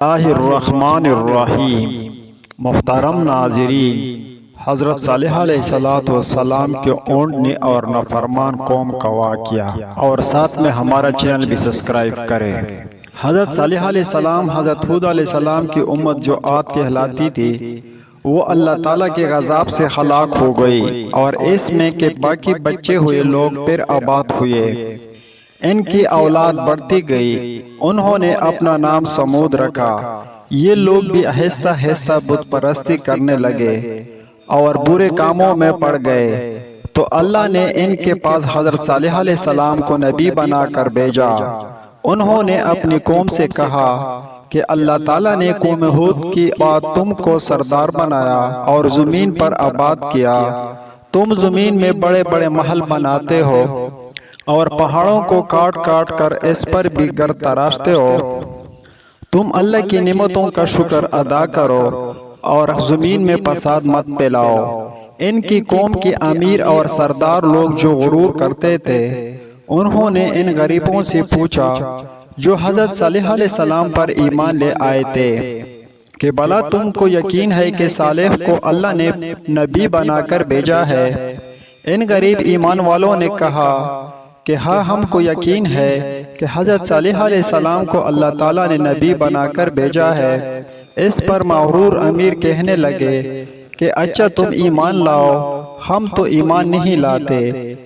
اللہ الرحمن الرحیم۔ محترم ناظرین، حضرت صالح علیہ السلام کے اونٹنے اور نافرمان قوم کا واقعہ اور ساتھ میں ہمارا چینل بھی سبسکرائب کریں۔ حضرت صالح علیہ السلام حضرت ہود علیہ السلام کی امت جو عاد کہلاتی تھی، وہ اللہ تعالیٰ کے غضب سے ہلاک ہو گئی، اور اس میں کہ باقی بچے ہوئے لوگ پھر آباد ہوئے، ان کی اولاد بڑھتی گئی، انہوں نے اپنا نام سمود رکھا۔ یہ لوگ بھی آہستہ آہستہ بت پرستی کرنے لگے اور برے کاموں میں پڑ گئے، تو اللہ نے ان کے پاس حضرت صالح علیہ السلام کو نبی بنا کر بھیجا۔ انہوں نے اپنی قوم سے کہا کہ اللہ تعالیٰ نے قوم ہود کی بعد تم کو سردار بنایا اور زمین پر آباد کیا۔ تم زمین میں بڑے بڑے محل بناتے ہو اور پہاڑوں کو کاٹ کاٹ کر اس پر بھی گھر تراشتے ہو۔ تم اللہ کی نعمتوں کا شکر ادا کرو اور زمین میں فساد مت پھیلاؤ۔ ان کی قوم کے امیر اور سردار لوگ جو غرور کرتے تھے، انہوں نے ان غریبوں سے پوچھا جو حضرت صالح علیہ السلام پر ایمان لے آئے تھے کہ بھلا تم کو یقین ہے کہ صالح کو اللہ نے نبی بنا کر بھیجا ہے؟ ان غریب ایمان والوں نے کہا کہ ہاں، ہم کو یقین ہے کہ حضرت صالح علیہ السلام کو اللہ تعالیٰ نے نبی بنا کر بھیجا ہے۔ اس پر مغرور امیر کہنے لگے کہ اچھا، تم ایمان لاؤ، ہم تو ایمان نہیں لاتے۔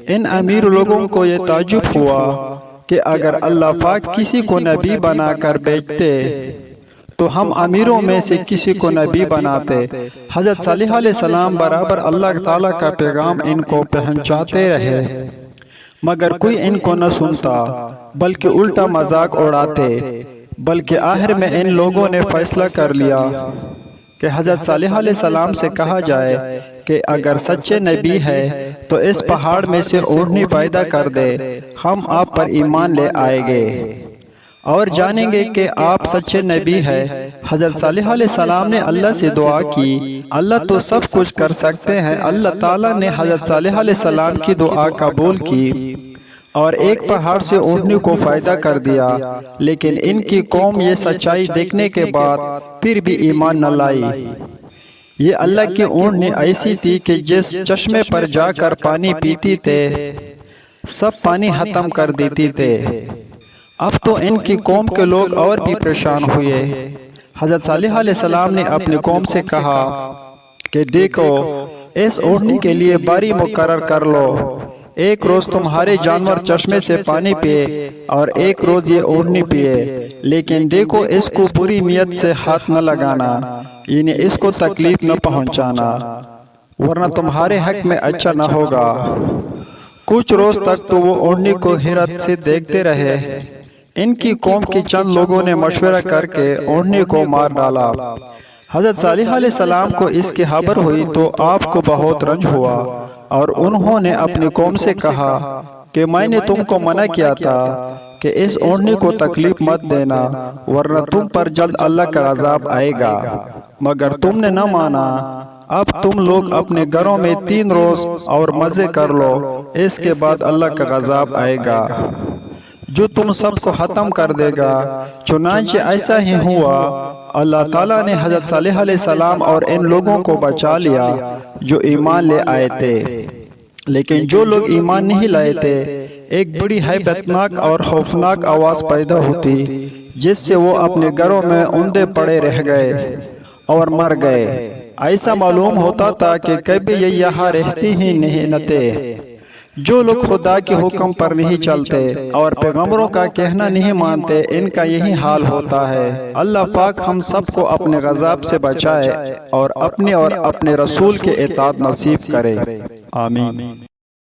ان امیر لوگوں کو یہ تعجب ہوا کہ اگر اللہ پاک کسی کو نبی بنا کر بھیجتے تو ہم امیروں میں سے کسی کو نبی بناتے۔ حضرت صالح علیہ السلام برابر اللہ تعالیٰ کا پیغام ان کو پہنچاتے رہے، مگر کوئی ان کو نہ سنتا، بلکہ الٹا مذاق اڑاتے۔ بلکہ آخر میں ان لوگوں نے فیصلہ کر لیا کہ حضرت صالح علیہ السلام سے کہا جائے کہ اگر سچے نبی ہے تو اس پہاڑ میں سے اونٹنی پیدا کر دے، ہم آپ پر ایمان لے آئیں گے اور جانیں گے کہ آپ سچے نبی ہیں۔ حضرت صالح علیہ السلام نے اللہ سے دعا کی، اللہ تو سب کچھ کر سکتے ہیں۔ اللہ تعالیٰ نے حضرت صالح علیہ السلام کی دعا قبول کی اور ایک پہاڑ سے اونٹنی کو پیدا کر دیا، لیکن ان کی قوم یہ سچائی دیکھنے کے بعد پھر بھی ایمان نہ لائی۔ یہ اللہ کی اونٹنی ایسی تھی کہ جس چشمے پر جا کر پانی پیتی تھے، سب پانی ختم کر دیتی تھے۔ اب تو ان کی قوم کے لوگ اور بھی پریشان ہوئے۔ حضرت صالح علیہ السلام نے اپنی قوم سے کہا کہ دیکھو، اس اونٹنی کے لیے باری مقرر کر لو۔ ایک روز تمہارے جانور چشمے سے پانی پیے اور ایک روز یہ اونٹنی پیے، لیکن دیکھو، اس کو بری نیت سے ہاتھ نہ لگانا، یعنی اس کو تکلیف نہ پہنچانا، ورنہ تمہارے حق میں اچھا نہ ہوگا۔ کچھ روز تک تو وہ اونٹنی کو حیرت سے دیکھتے رہے۔ ان کی قوم کی چند لوگوں نے مشورہ کر کے اونٹنی کو مار ڈالا۔ حضرت صالح علیہ السلام کو اس کی خبر ہوئی تو آپ کو بہت رنج ہوا، اور انہوں نے اپنی قوم سے کہا کہ میں نے تم کو منع کیا تھا کہ اس اونٹنی کو تکلیف مت دینا، ورنہ تم پر جلد اللہ کا عذاب آئے گا، مگر تم نے نہ مانا۔ اب تم لوگ اپنے گھروں میں 3 روز اور مزے کر لو، اس کے بعد اللہ کا عذاب آئے گا جو تم سب کو ختم کر دے گا۔ چنانچہ ایسا ہی ہوا۔ اللہ تعالیٰ نے حضرت صالح علیہ السلام اور ان لوگوں کو بچا لیا جو ایمان لے آئے تھے، لیکن جو لوگ ایمان نہیں لائے تھے، ایک بڑی ہیبتناک اور خوفناک آواز پیدا ہوتی، جس سے وہ اپنے گھروں میں اوندے پڑے رہ گئے اور مر گئے۔ ایسا معلوم ہوتا تھا کہ کبھی یہ یہاں رہتی ہی نہیں تھے۔ جو لوگ خدا کے حکم پر نہیں چلتے اور پیغمبروں کا کہنا نہیں مانتے، ان کا یہی حال ہوتا ہے۔ اللہ پاک ہم سب کو اپنے غضب سے بچائے اور اپنے رسول کے اطاعت نصیب کرے۔ آمین۔